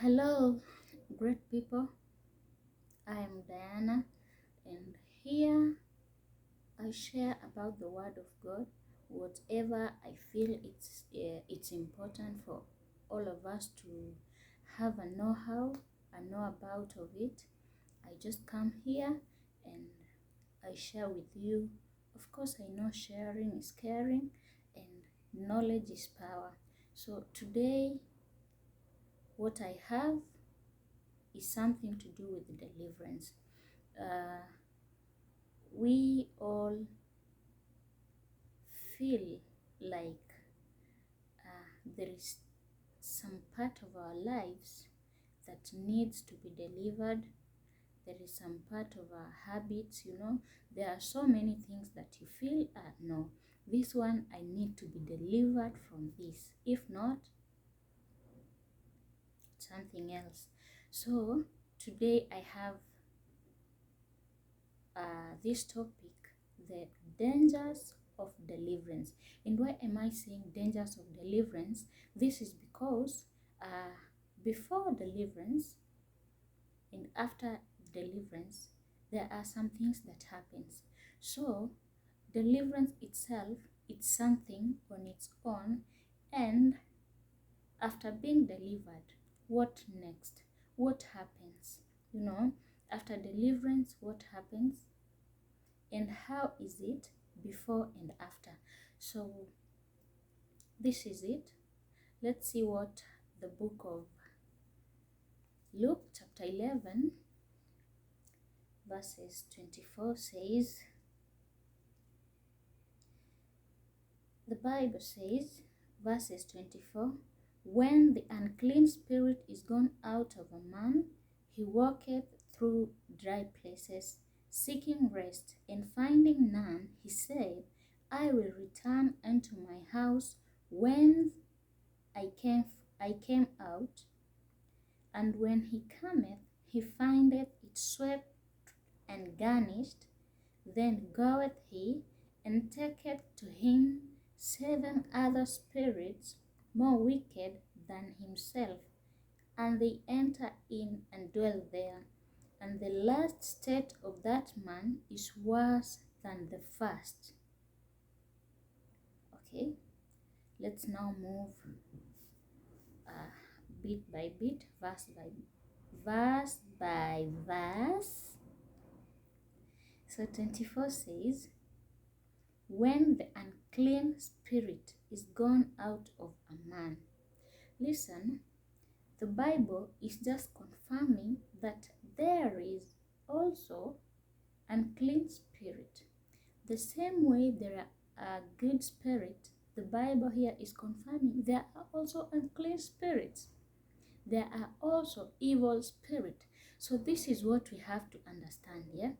Hello, great people. I am Diana, and here I share about the Word of God, whatever I feel it's important for all of us to have a know-how, a know about of it. I just come here and I share with you. Of course, I know sharing is caring, and knowledge is power. So today, what I have is something to do with deliverance. Uh, we all feel like there is some part of our lives that needs to be delivered. There is some part of our habits, there are so many things that you feel, no, this one I need to be delivered from this. If not, something else. So today I have this topic, the dangers of deliverance. And why am I saying dangers of deliverance? This is because before deliverance and after deliverance, there are some things that happens. So deliverance itself, it's something on its own, and after being delivered, what next? What happens? After deliverance, what happens? And how is it before and after? So this is it. Let's see what the book of Luke chapter 11 verses 24 says. The Bible says, verses 24, when the unclean spirit is gone out of a man, he walketh through dry places, seeking rest, and finding none, he said, I will return unto my house whence I came out. And when he cometh, he findeth it swept and garnished. Then goeth he, and taketh to him 7 other spirits more wicked than himself, and they enter in and dwell there. And the last state of that man is worse than the first. Okay, let's now move bit by bit, verse by verse. So 24 says, when the unclean spirit is gone out of a man. Listen, the Bible is just confirming that there is also unclean spirit. The same way there are good spirits, the Bible here is confirming there are also unclean spirits. There are also evil spirits. So this is what we have to understand, yeah?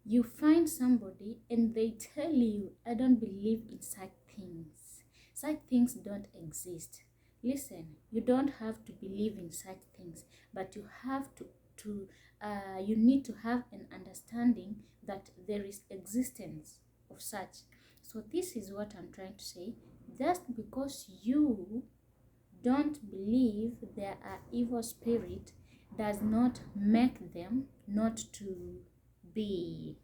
You find somebody and they tell you, I don't believe in such things. Such things don't exist. Listen, you don't have to believe in such things, but you have you need to have an understanding that there is existence of such. So this is what I'm trying to say. Just because you don't believe there are evil spirits does not make them not to be,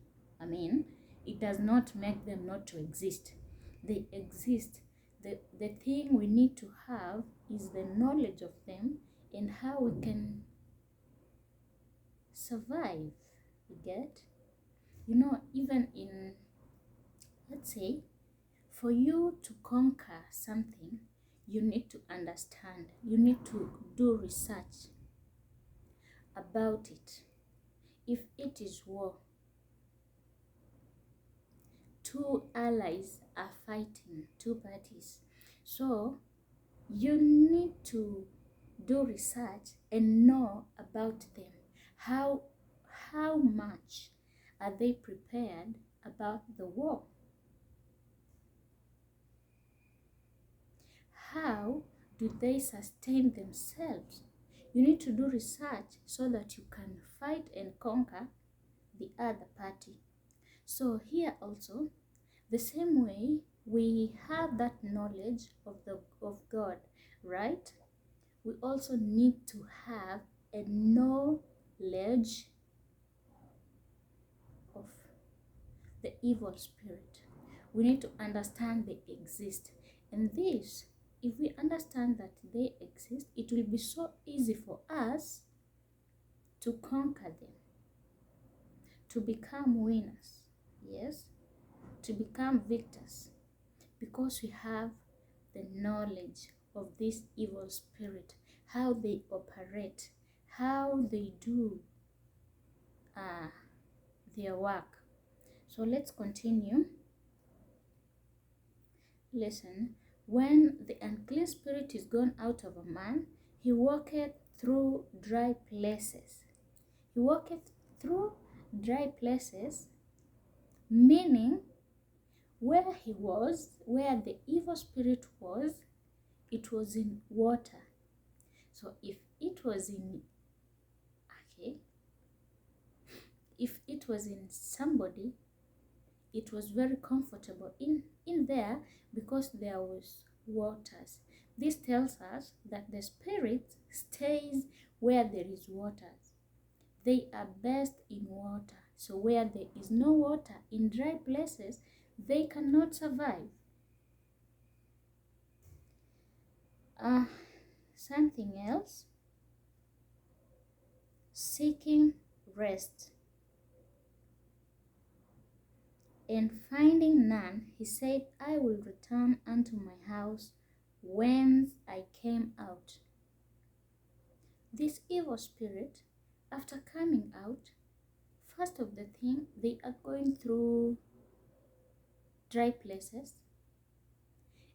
it does not make them not to exist. They exist. The thing we need to have is the knowledge of them and how we can survive. You get? Even in, let's say, for you to conquer something, you need to understand, you need to do research about it. If it is war, 2 allies are fighting, 2 parties. So you need to do research and know about them. How much are they prepared about the war? How do they sustain themselves? You need to do research so that you can fight and conquer the other party. So here also, the same way we have that knowledge of God, right? we also need to have a knowledge of the evil spirit. We need to understand they exist. And this, if we understand that they exist, it will be so easy for us to conquer them, to become winners, yes, to become victors, because we have the knowledge of this evil spirit, how they operate, how they do their work. So let's continue. Listen, when the unclean spirit is gone out of a man, he walketh through dry places. He walketh through dry places, meaning where he was, where the evil spirit was, it was in water. So if it was in, okay, if it was in somebody, it was very comfortable in there because there was waters. This tells us that the spirit stays where there is waters. They are best in water. So where there is no water, in dry places, they cannot survive. Something else, seeking rest. And finding none, he said, I will return unto my house whence I came out. This evil spirit, after coming out, first of the thing, they are going through dry places.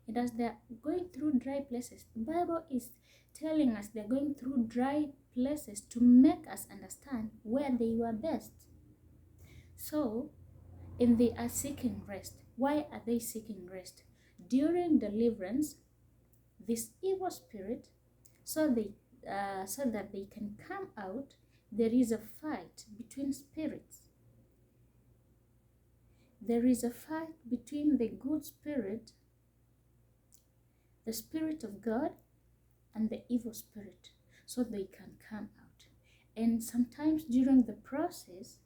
And as they're going through dry places, the Bible is telling us they're going through dry places to make us understand where they were best. So, and they are seeking rest. Why are they seeking rest? During deliverance, this evil spirit, so that they can come out, there is a fight between spirits. There is a fight between the good spirit, the spirit of God, and the evil spirit, so they can come out. And sometimes during the process,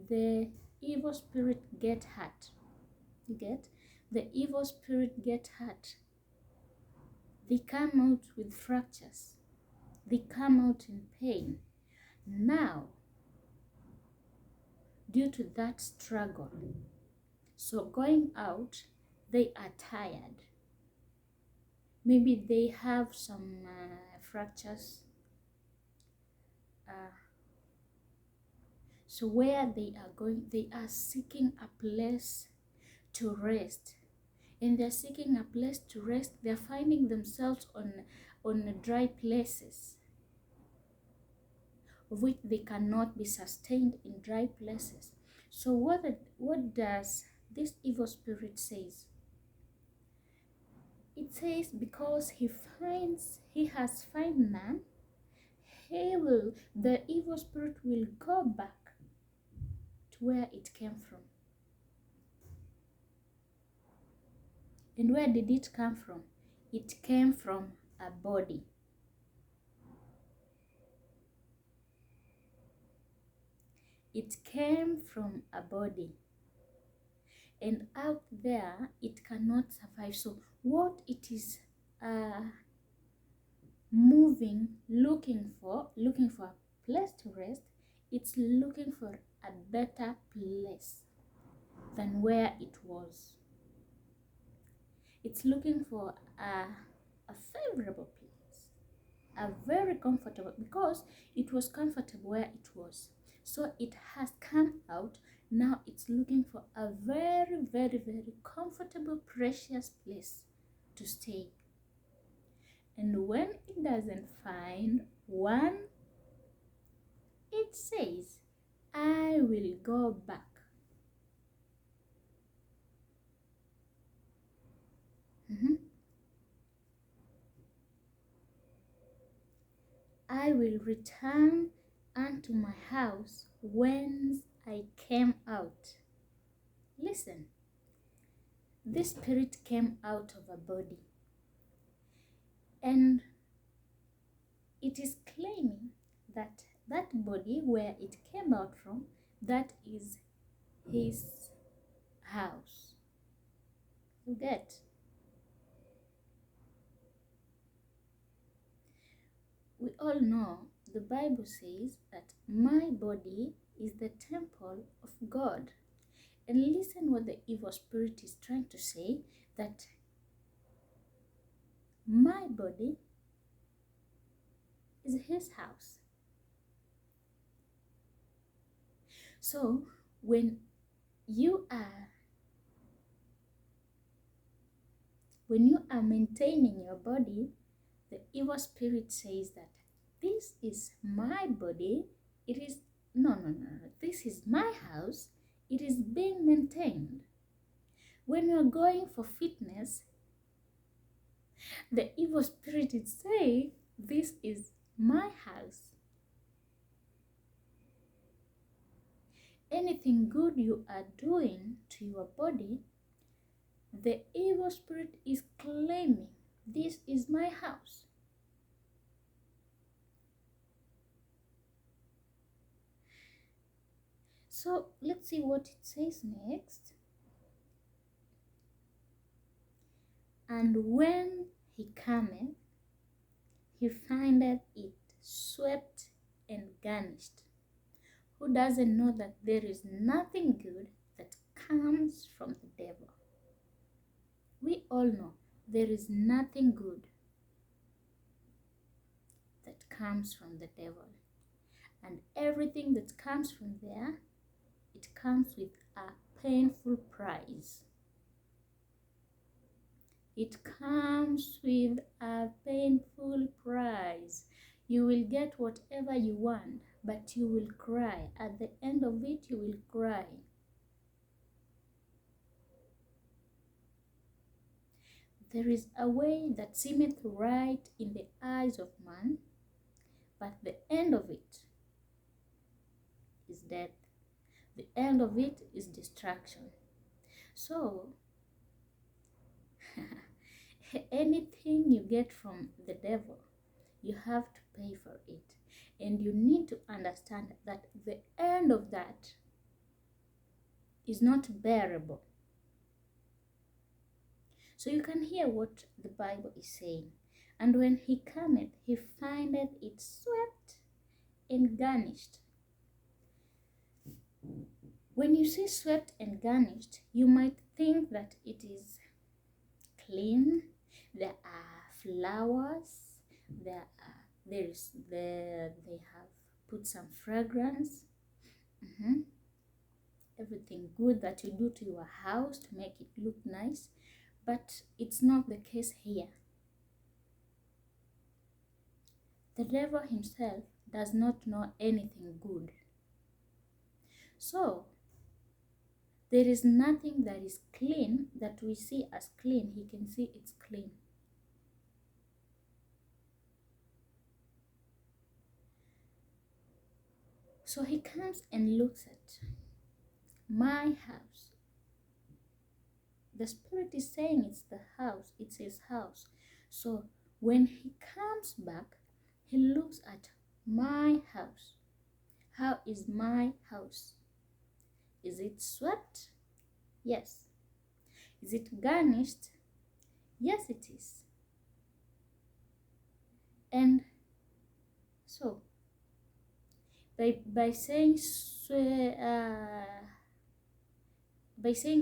the evil spirit get hurt. You get? The evil spirit get hurt. They come out with fractures. They come out in pain. Now, due to that struggle, so going out, they are tired. Maybe they have some fractures. So where they are going, they are seeking a place to rest. And they're seeking a place to rest. They're finding themselves on dry places, of which they cannot be sustained in dry places. So what does this evil spirit says? It says, because he has found none, the evil spirit will go back to where it came from. And where did it come from? It came from a body. It came from a body. And out there, it cannot survive. So what it is looking for a place to rest, it's looking for a better place than where it was. It's looking for a favorable place, a very comfortable, because it was comfortable where it was. So it has come out. Now it's looking for a very, very, very comfortable, precious place to stay. And when it doesn't find one, it says, I will go back. I will return unto my house whence I came out. Listen, this spirit came out of a body, and it is claiming that that body where it came out from, that is his house. You get? We all know the Bible says that my body is the temple of God. And listen what the evil spirit is trying to say, that my body is his house. So when you are maintaining your body, the evil spirit says that this is my body, it is no, this is my house, it is being maintained. When you're going for fitness, the evil spirit is saying, this is my house. Anything good you are doing to your body, the evil spirit is claiming, this is my house. So let's see what it says next. And when he cometh, he findeth it swept and garnished. Who doesn't know that there is nothing good that comes from the devil? We all know there is nothing good that comes from the devil. And everything that comes from there, it comes with a painful price. It comes with a painful price. You will get whatever you want, but you will cry. At the end of it, you will cry. There is a way that seemeth right in the eyes of man, but the end of it is death. The end of it is destruction. So, anything you get from the devil, you have to pay for it. And you need to understand that the end of that is not bearable. So you can hear what the Bible is saying. And when he cometh, he findeth it swept and garnished. When you say swept and garnished, you might think that it is clean. There are flowers. They have put some fragrance. Everything good that you do to your house to make it look nice. But it's not the case here. The devil himself does not know anything good. So, there is nothing that is clean that we see as clean. He can see it's clean. So he comes and looks at my house. The spirit is saying it's the house, it's his house. So when he comes back, he looks at my house. How is my house? Is it swept? Yes. Is it garnished? Yes, it is. And so, by saying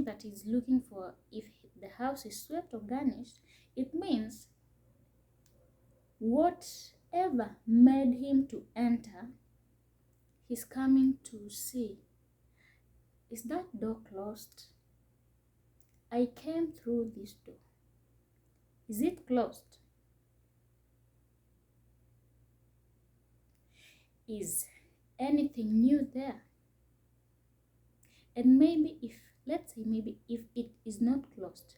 that he's looking for if the house is swept or garnished, it means whatever made him to enter, he's coming to see. Is that door closed? I came through this door. Is it closed? Is anything new there? And maybe let's say if it is not closed,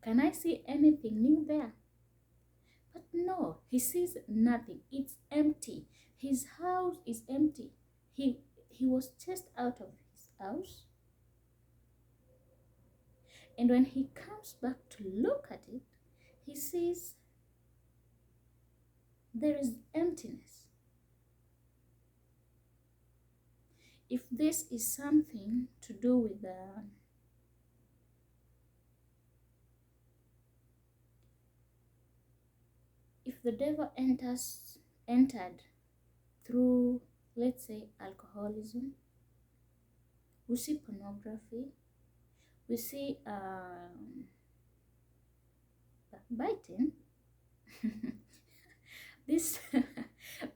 can I see anything new there? But no, he sees nothing. It's empty. His house is empty. He was chased out of his house. And when he comes back to look at it, he sees there is emptiness. If this is something to do with if the devil entered through, let's say, alcoholism, we see pornography, we see biting, these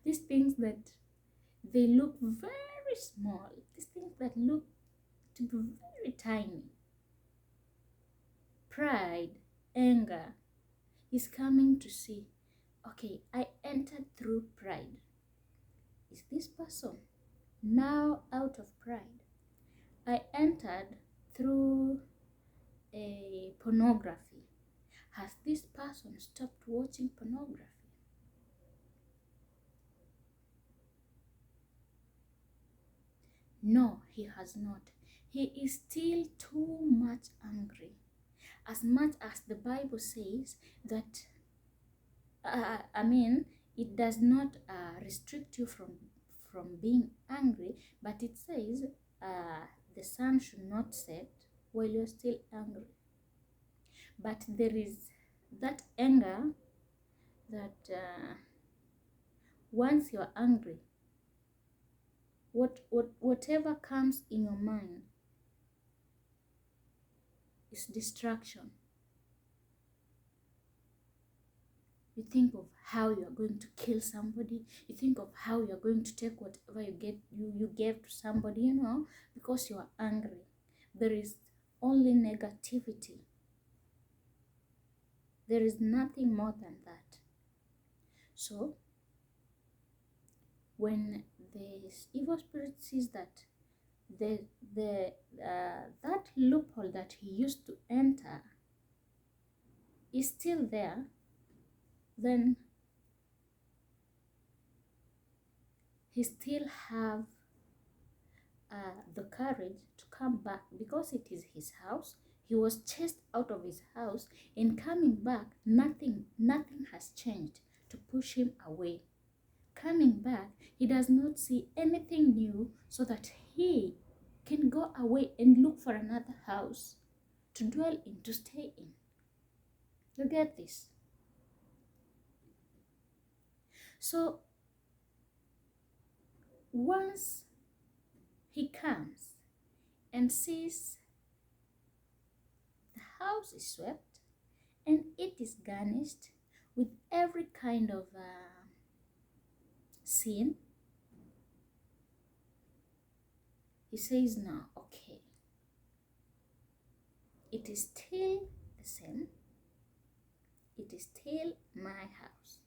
these things that they look very small, these things that look to be very tiny. Pride, anger, is coming to see, okay, I entered through pride. Is this person now out of pride? I entered through a pornography. Has this person stopped watching pornography? No, he has not. He is still too much angry. As much as the Bible says that, it does not restrict you from being angry, but it says the sun should not set while you're still angry. But there is that anger that once you're angry, whatever comes in your mind is distraction. You think of how you are going to kill somebody. You think of how you are going to take whatever you gave to somebody, because you are angry. There is only negativity. There is nothing more than that. So, when the evil spirit sees that that loophole that he used to enter is still there, then he still have the courage to come back, because it is his house. He was chased out of his house, and coming back, nothing has changed to push him away. Coming back, he does not see anything new, so that he can go away and look for another house to dwell in, to stay in. You get this? So once he comes and sees the house is swept and it is garnished with every kind of sin, he says, now, okay, it is still the same. It is still my house.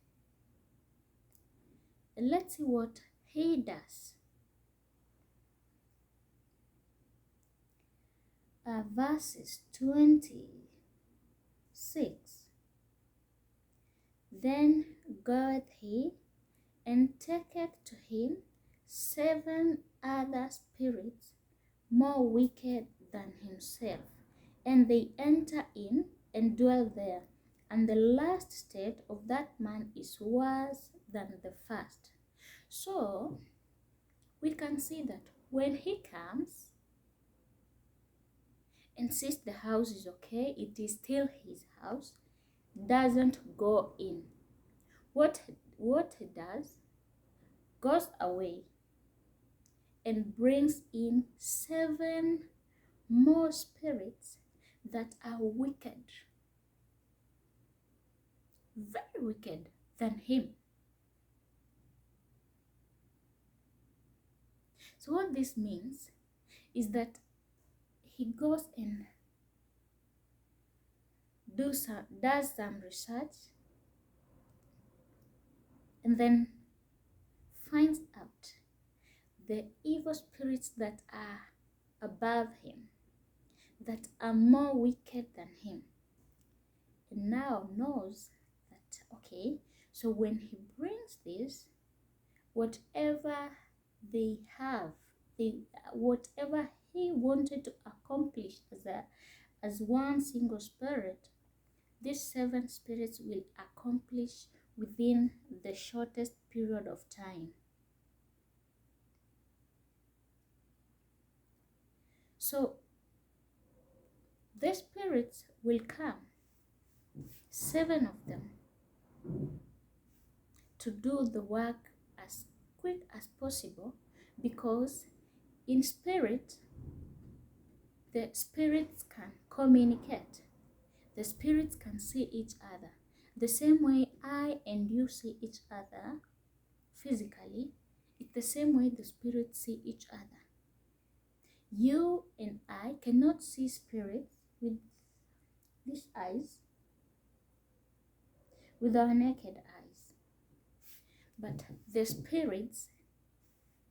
And let's see what he does. Verses 26. Then goeth he and taketh to him 7 other spirits more wicked than himself, and they enter in and dwell there. And the last state of that man is worse than the first. So we can see that when he comes and sees the house is okay, it is still his house, doesn't go in. What he does, goes away and brings in 7 more spirits that are wicked, very wicked than him. So what this means is that he goes and does some research, and then finds out the evil spirits that are above him, that are more wicked than him, and now knows that, okay, so when he brings this, whatever they have, whatever he wanted to accomplish as one single spirit, these 7 spirits will accomplish within the shortest period of time. So the spirits will come, 7 of them, to do the work as quick as possible, because in spirit, the spirits can communicate. The spirits can see each other. The same way I and you see each other physically, it's the same way the spirits see each other. You and I cannot see spirits with these eyes, with our naked eyes. But the spirits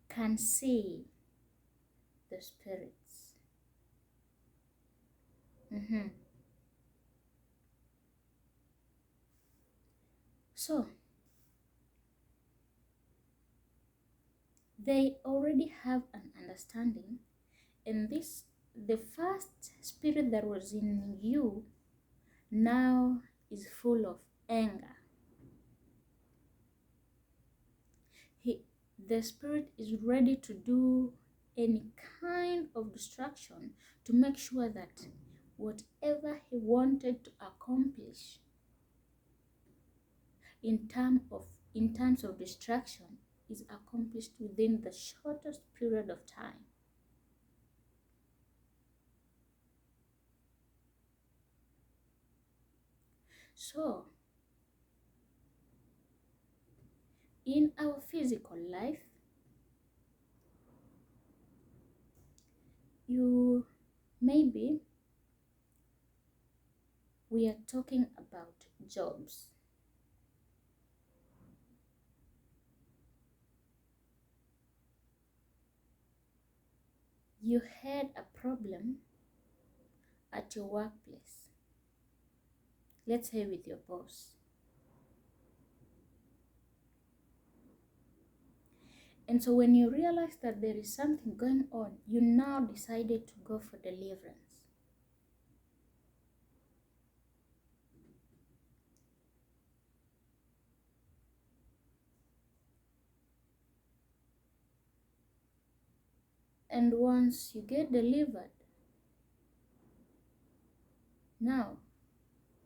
can see the spirits. So they already have an understanding, and this, the first spirit that was in you now is full of anger. The spirit is ready to do any kind of destruction to make sure that whatever he wanted to accomplish in terms of destruction is accomplished within the shortest period of time. So in our physical life, maybe we are talking about jobs. You had a problem at your workplace, let's say with your boss. And so when you realize that there is something going on, you now decided to go for deliverance. And once you get delivered, now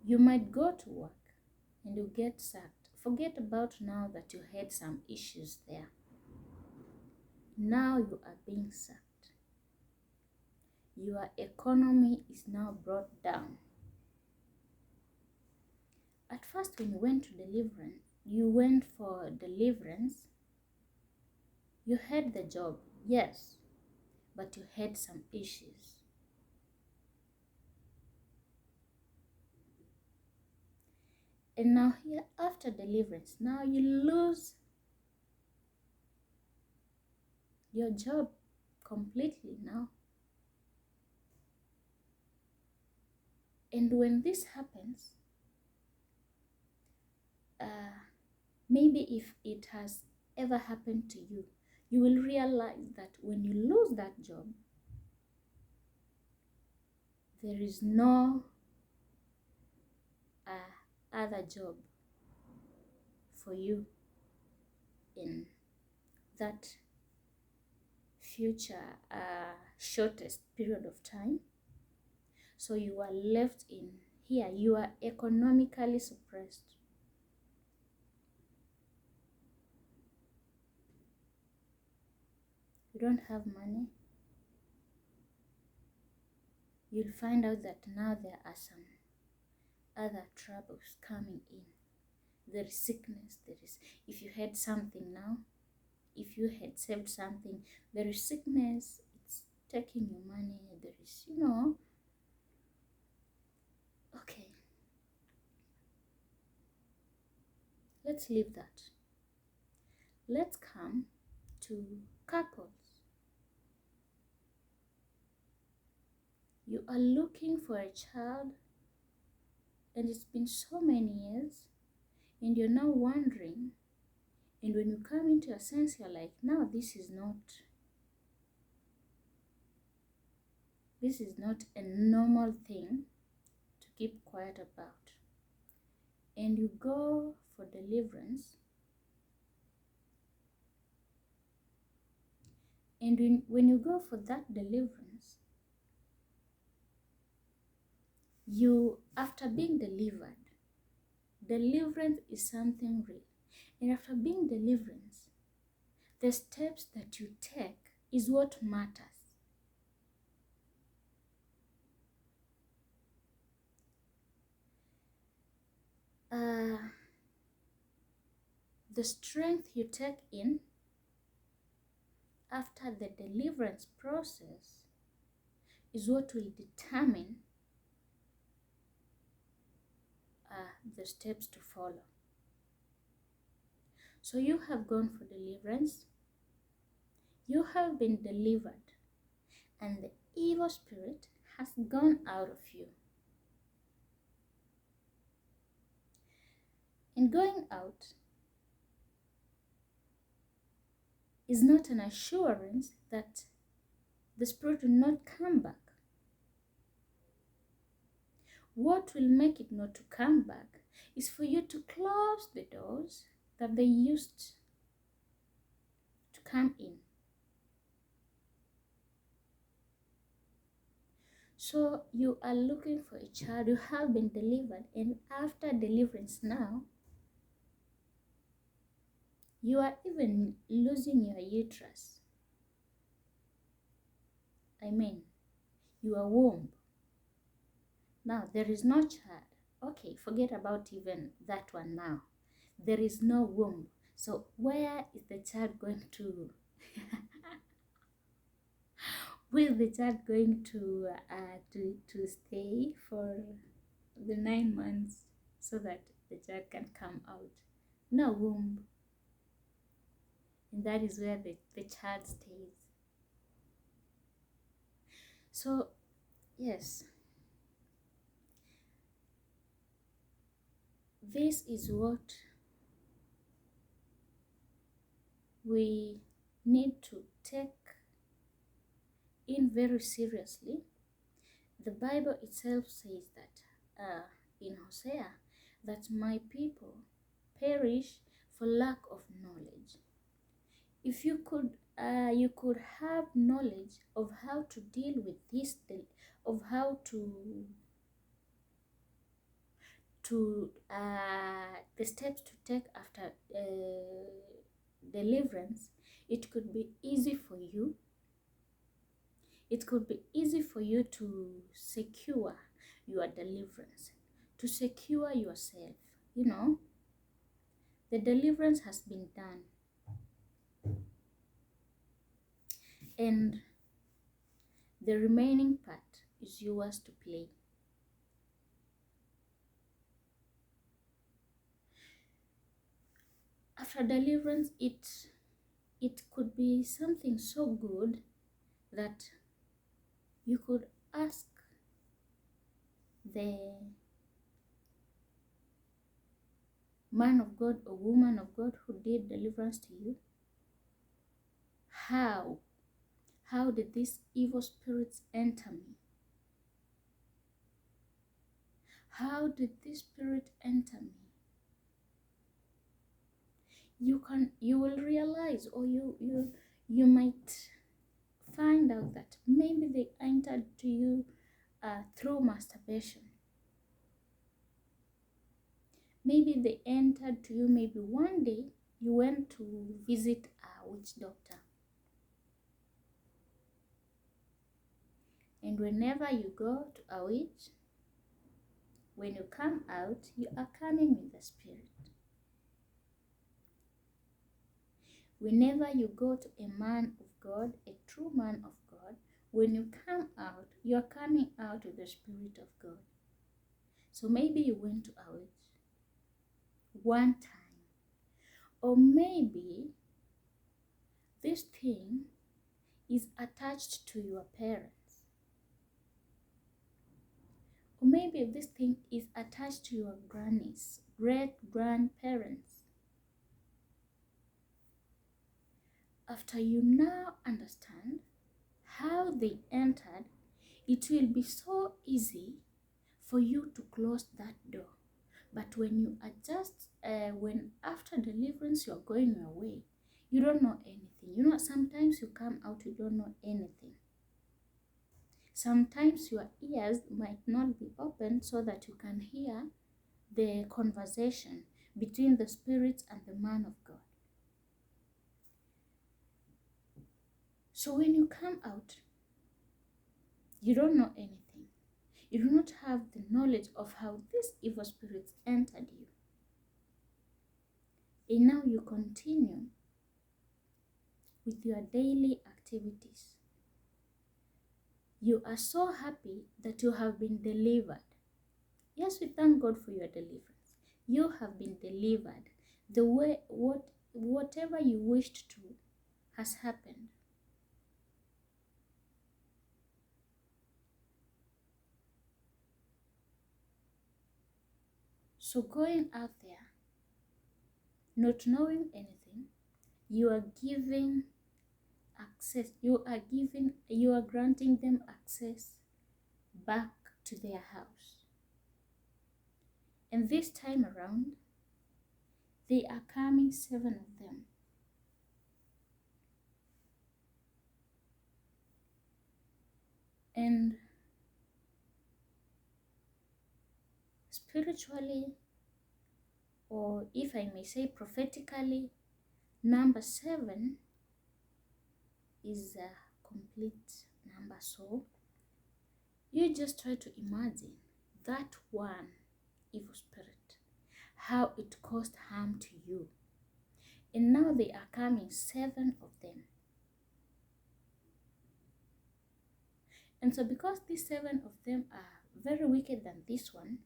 you might go to work and you get sacked. Forget about now that you had some issues there. Now you are being sacked. Your economy is now brought down. At first, when you went for deliverance, you had the job, yes, but you had some issues. And now here, after deliverance, now you lose your job completely now. And when this happens, maybe if it has ever happened to you, you will realize that when you lose that job, there is no other job for you in that future shortest period of time. So you are left in here, you are economically suppressed. You don't have money. You'll find out that now there are some other troubles coming in. There is sickness, if you had something now, if you had saved something, there is sickness, it's taking your money, there is, okay. Let's leave that. Let's come to couples. You are looking for a child, and it's been so many years, and you're now wondering, and when you come into a sense, you're like, no, this is not a normal thing to keep quiet about. And you go for deliverance, and when you go for that deliverance, after being delivered, deliverance is something real. And after being deliverance, the steps that you take is what matters. The strength you take in after the deliverance process is what will determine the steps to follow. So you have gone for deliverance, you have been delivered, and the evil spirit has gone out of you. And going out is not an assurance that the spirit will not come back. What will make it not to come back is for you to close the doors that they used to come in. So you are looking for a child, you have been delivered, and after deliverance now, you are even losing your uterus. I mean, your womb. Now, there is no child. Okay, forget about even that one now. There is no womb. So where is the child going to? Will the child going to stay for the 9 months so that the child can come out? No womb. And that is where the child stays. So, yes, this is what we need to take in very seriously. The Bible itself says that in Hosea, that my people perish for lack of knowledge. If you could have knowledge of how to deal with this, of how to the steps to take after deliverance, it could be easy for you. It could be easy for you to secure your deliverance, to secure yourself. You know, the deliverance has been done. And the remaining part is yours to play. After deliverance, it could be something so good that you could ask the man of God or woman of God who did deliverance to you, how did these evil spirits enter me? How did this spirit enter me? You will realize, or you might find out that maybe they entered to you through masturbation. Maybe they entered to you, maybe one day you went to visit a witch doctor. And whenever you go to a witch, when you come out, you are coming with the spirit. Whenever you go to a man of God, a true man of God, when you come out, you are coming out with the Spirit of God. So maybe you went to a witch one time, or maybe this thing is attached to your parents, or maybe this thing is attached to your grannies, great-grandparents. After you now understand how they entered, it will be so easy for you to close that door, But when you are just, when after deliverance you're going your way, you don't know anything. You know, sometimes you come out, you don't know anything. Sometimes your ears might not be open so that you can hear the conversation between the spirit and the man of God. So when you come out, you don't know anything. You do not have the knowledge of how these evil spirits entered you. And now you continue with your daily activities. You are so happy that you have been delivered. Yes, we thank God for your deliverance. You have been delivered. The way whatever you wished to has happened. So going out there, not knowing anything, you are giving access, you are granting them access back to their house. And this time around, they are coming, 7 of them. And spiritually, or if I may say prophetically, number 7 is a complete number. So you just try to imagine that one evil spirit, how it caused harm to you. And now they are coming, 7 of them. And so because these 7 of them are very wicked than this one,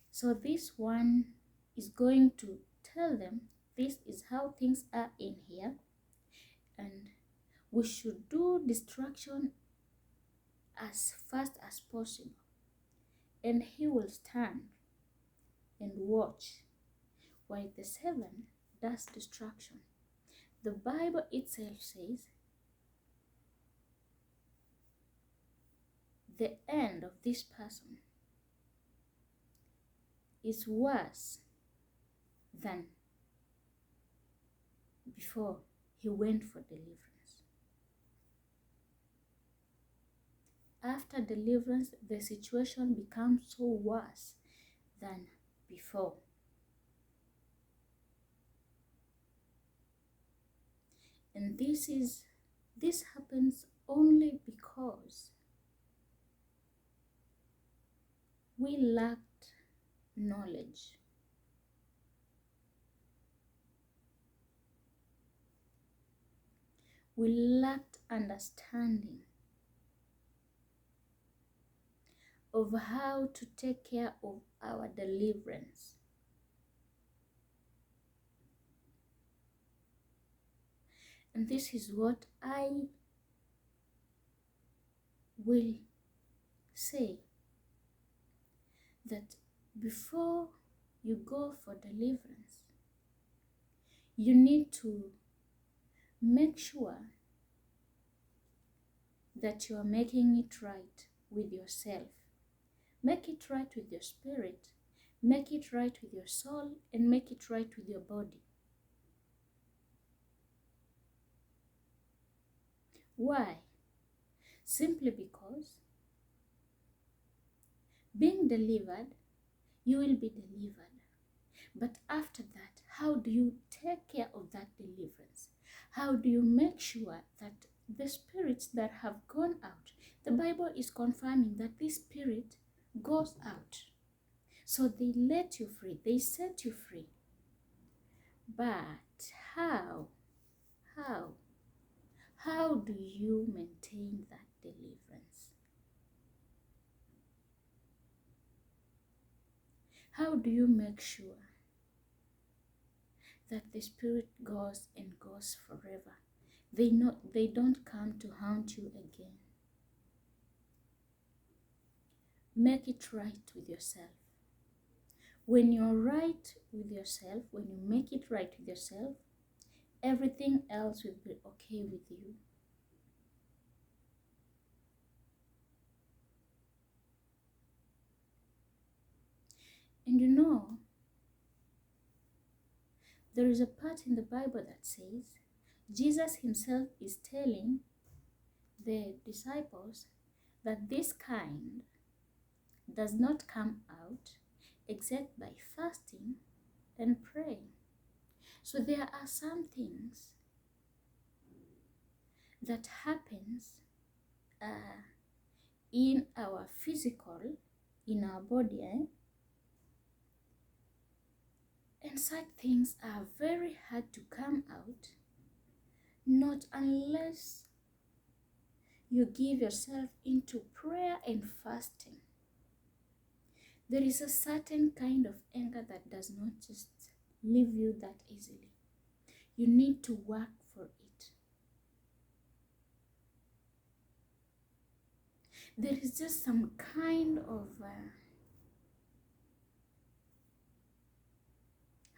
so this one is going to tell them this is how things are in here, and we should do destruction as fast as possible. And he will stand and watch while the 7 does destruction. The Bible itself says the end of this person is worse than before he went for deliverance. After deliverance, the situation becomes so worse than before. And this happens only because we lacked knowledge. We lacked understanding of how to take care of our deliverance. And this is what I will say, that before you go for deliverance, you need to make sure that you are making it right with yourself. Make it right with your spirit, make it right with your soul, and make it right with your body. Why? Simply because being delivered, you will be delivered. But after that, how do you take care of that deliverance? How do you make sure that the spirits that have gone out, the Bible is confirming that this spirit goes out. So they let you free, they set you free. But how? How do you maintain that deliverance? How do you make sure that the spirit goes and goes forever? They don't come to haunt you again. Make it right with yourself. When you're right with yourself, when you make it right with yourself, everything else will be okay with you. And you know, there is a part in the Bible that says Jesus himself is telling the disciples that this kind does not come out except by fasting and praying. So there are some things that happens in our physical, in our body, and such things are very hard to come out, not unless you give yourself into prayer and fasting. There is a certain kind of anger that does not just leave you that easily. You need to work for it. There is just some kind of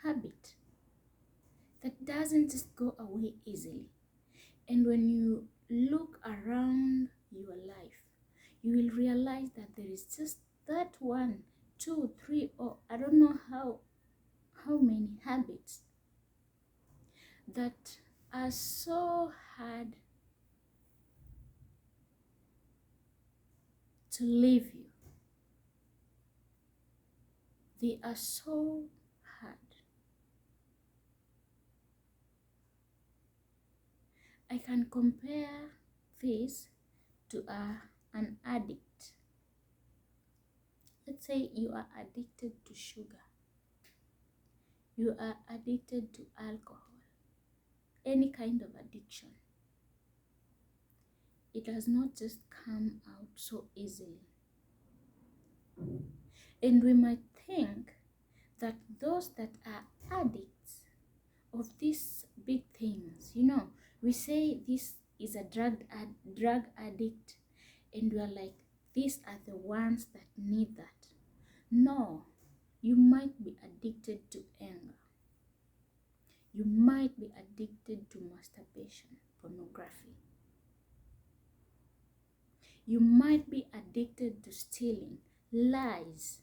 habit that doesn't just go away easily. And when you look around your life, you will realize that there is just that one, two, three, or I don't know how many habits that are so hard to leave you. They are so hard. I can compare this to an addict. Let's say you are addicted to sugar. You are addicted to alcohol. Any kind of addiction. It does not just come out so easily. And we might think that those that are addicts of these big things, we say this is a drug addict, and we are like, these are the ones that need that. No, you might be addicted to anger. You might be addicted to masturbation, pornography. You might be addicted to stealing, lies.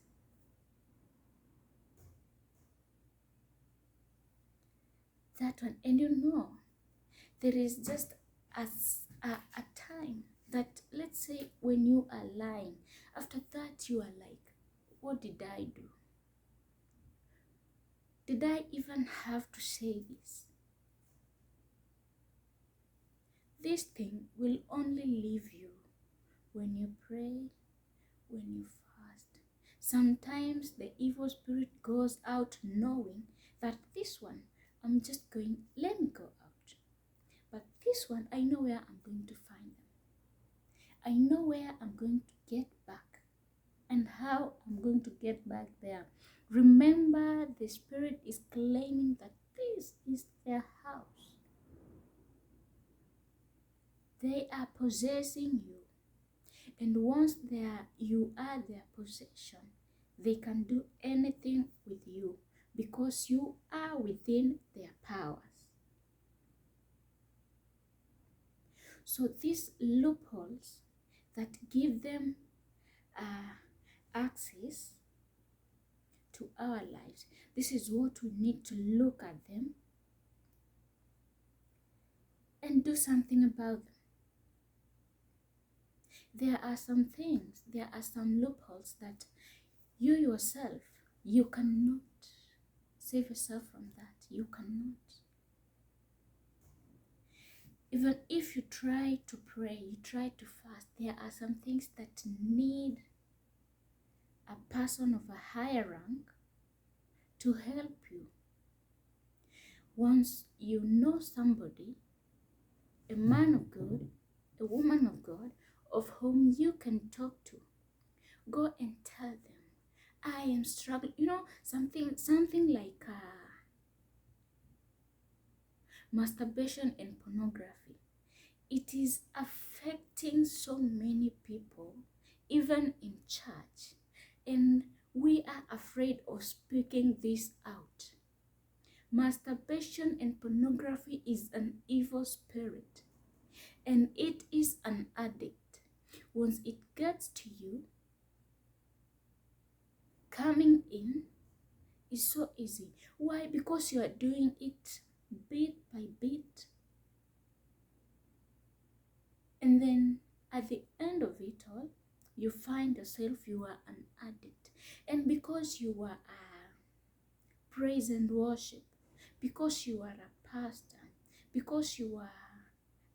That one. And there is just a time that, let's say, when you are lying, after that you are like, what did I do? Did I even have to say this? This thing will only leave you when you pray, when you fast. Sometimes the evil spirit goes out knowing that this one, let me go out. But this one, I know where I'm going to find them. I know where I'm going to get back and how I'm going to get back there. Remember, the spirit is claiming that this is their house. They are possessing you. And once you are their possession, they can do anything with you because you are within their powers. So these loopholes that give them access to our lives, this is what we need to look at them and do something about them. There are some things, there are some loopholes that you yourself, you cannot save yourself from that. You cannot. Even if you try to pray, you try to fast, there are some things that need a person of a higher rank to help you. Once you know somebody, a man of God, a woman of God, of whom you can talk to, go and tell them, I am struggling. Something like masturbation and pornography. It is affecting so many people, even in church. And we are afraid of speaking this out. Masturbation and pornography is an evil spirit. And it is an addict. Once it gets to you, coming in, is so easy. Why? Because you are doing it bit by bit. And then at the end of it all, you find yourself you are an addict. And because you are a praise and worship, because you are a pastor, because you are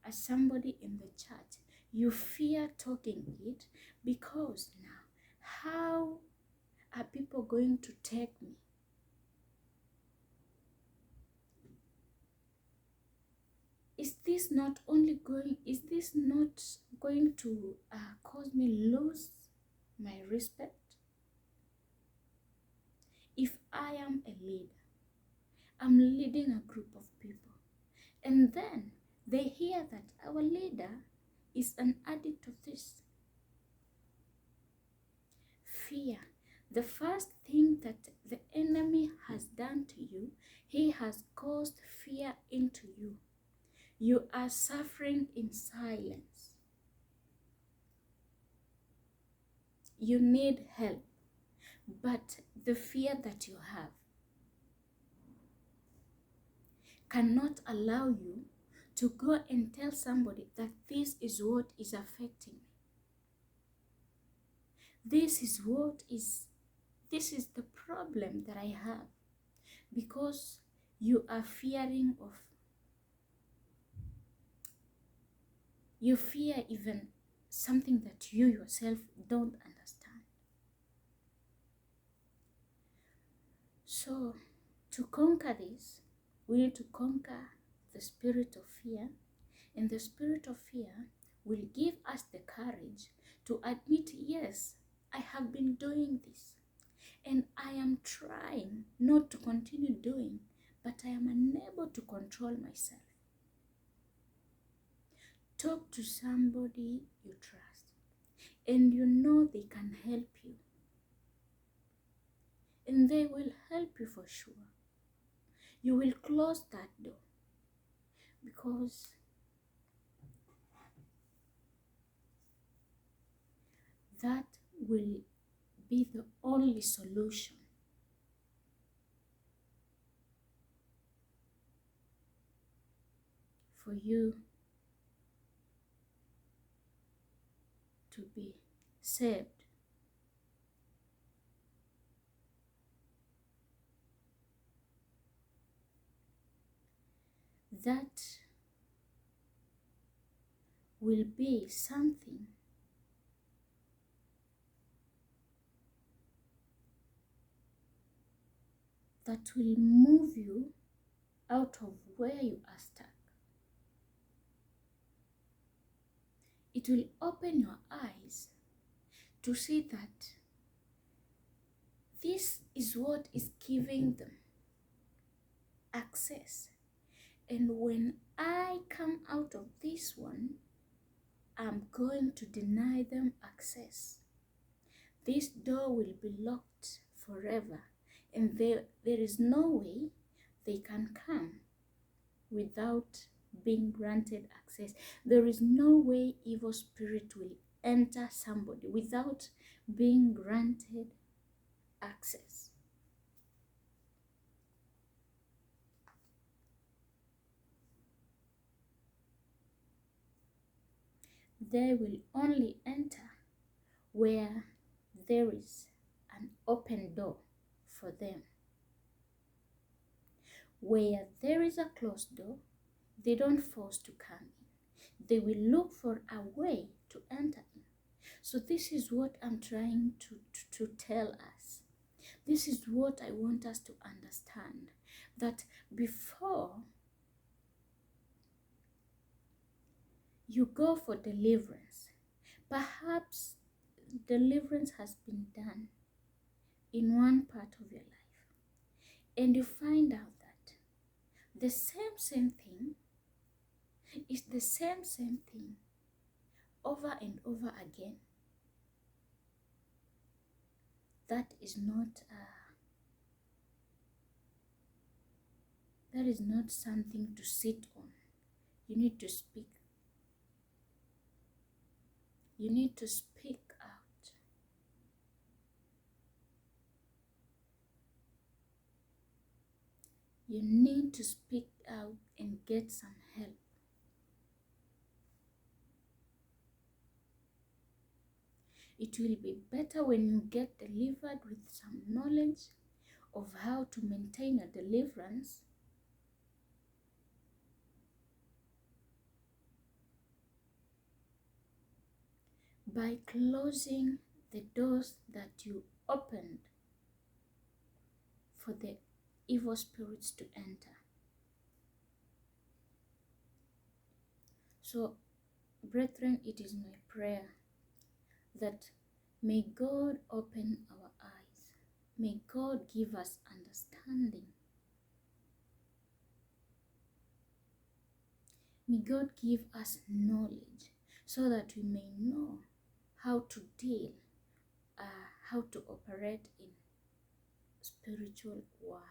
a somebody in the church, you fear talking it, because now, how are people going to take me? Is this not going to cause me lose my respect? If I am a leader, I'm leading a group of people, and then they hear that our leader is an addict of this. Fear. The first thing that the enemy has done to you, he has caused fear into you. You are suffering in silence. You need help, but the fear that you have cannot allow you to go and tell somebody that this is what is affecting me. This is the problem that I have, because you are fearing of, you fear even something that you yourself don't understand. So to conquer this, we need to conquer the spirit of fear, and the spirit of fear will give us the courage to admit, yes, I have been doing this, and I am trying not to continue doing, but I am unable to control myself. Talk to somebody you trust, and you know they can help you, and they will help you for sure. You will close that door, because that will be the only solution for you to be saved. That will be something that will move you out of where you are stuck. It will open your eyes to see that this is what is giving them access. And when I come out of this one, I'm going to deny them access. This door will be locked forever, and there is no way they can come without being granted access. There is no way evil spirit will enter somebody without being granted access. They will only enter where there is an open door for them. Where there is a closed door, they don't force to come in. They will look for a way to enter in. So this is what I'm trying to tell us. This is what I want us to understand, that before you go for deliverance, perhaps deliverance has been done in one part of your life, and you find out that the same thing is the same thing over and over again. That is not something to sit on. You need to speak. You need to speak out. You need to speak out and get some help. It will be better when you get delivered with some knowledge of how to maintain a deliverance by closing the doors that you opened for the evil spirits to enter. So, brethren, it is my prayer that may God open our eyes. May God give us understanding. May God give us knowledge so that we may know how to deal, how to operate in spiritual world.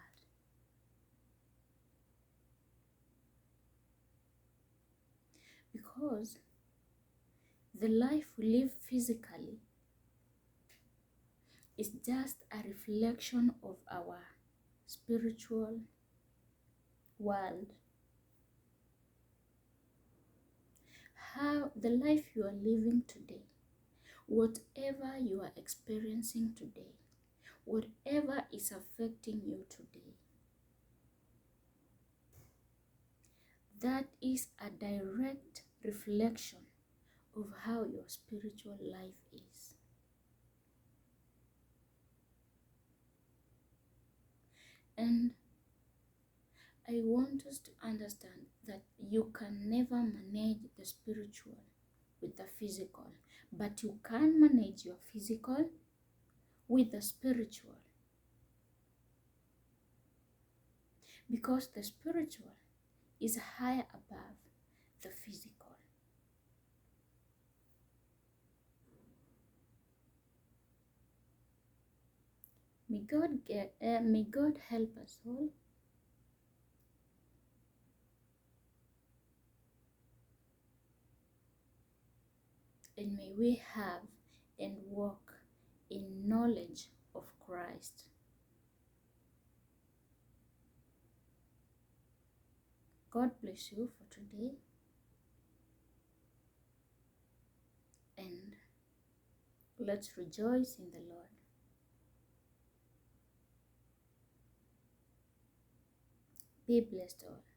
Because the life we live physically is just a reflection of our spiritual world. How the life you are living today, whatever you are experiencing today, whatever is affecting you today, that is a direct reflection of how your spiritual life is. And I want us to understand that you can never manage the spiritual with the physical, but you can manage your physical with the spiritual. Because the spiritual is higher above the physical. May God help us all. And may we have and walk in knowledge of Christ. God bless you for today. And let's rejoice in the Lord. Be blessed all.